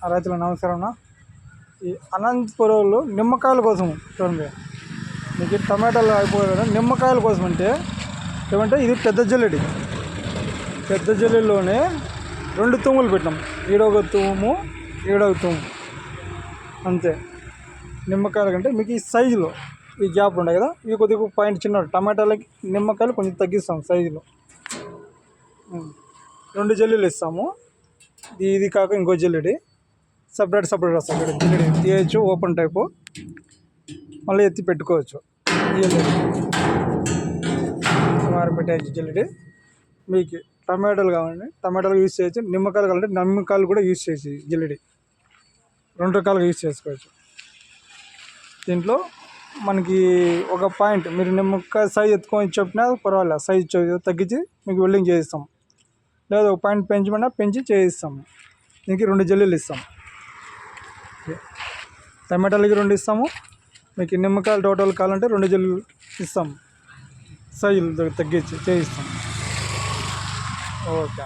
రైతుల నమస్కారం. ఈ అనంతపురంలో నిమ్మకాయల కోసం చూడండి, మీకు టమాటాలు అయిపోయాయి కదా, నిమ్మకాయల కోసం అంటే ఏమంటే ఇది పెద్ద జల్లిలోనే 2 తూములు పెట్టినాం. ఈడొక తూము, ఈడొక తూము, అంతే. నిమ్మకాయల కంటే మీకు ఈ సైజులో ఈ గ్యాప్ ఉంటాయి కదా, ఇవి కొద్దిగా పాయింట్ చిన్న. టమాటాలకి నిమ్మకాయలు కొంచెం తగ్గిస్తాం సైజులో. 2 జల్లీలు ఇస్తాము. ఇది కాక ఇంకో జల్లెడి సపరేట్ వస్తాయి. ఇక్కడ జల్లెడి తీయచ్చు, ఓపెన్ టైపు, మళ్ళీ ఎత్తి పెట్టుకోవచ్చు. మారి పెట్టేయచ్చు జల్లెడి. మీకు టమాటాలు కావాలండి, టమాటాలు యూజ్ చేయొచ్చు. నిమ్మకాయలు కావాలంటే నిమ్మకాయలు కూడా యూజ్ చేయొచ్చు. జల్లెడి 2 రకాలుగా యూజ్ చేసుకోవచ్చు. దీంట్లో మనకి ఒక పాయింట్, మీరు నిమ్మకాయ సైజ్ ఎత్తుకొని చెప్పినా పర్వాలేదు, సైజ్ తగ్గించి మీకు వెల్డింగ్ చేయిస్తాం. లేదా ఒక పాయింట్ పెంచమన్నా పెంచి చేయిస్తాము. దీనికి 2 జల్లీలు ఇస్తాం. టమాటాలకి 2 ఇస్తాము. మీకు నిమ్మకాయలు టోటల్ కావాలంటే 2 జల్లీలు ఇస్తాం. సైజులు తగ్గించి చేయిస్తాం. ఓకే.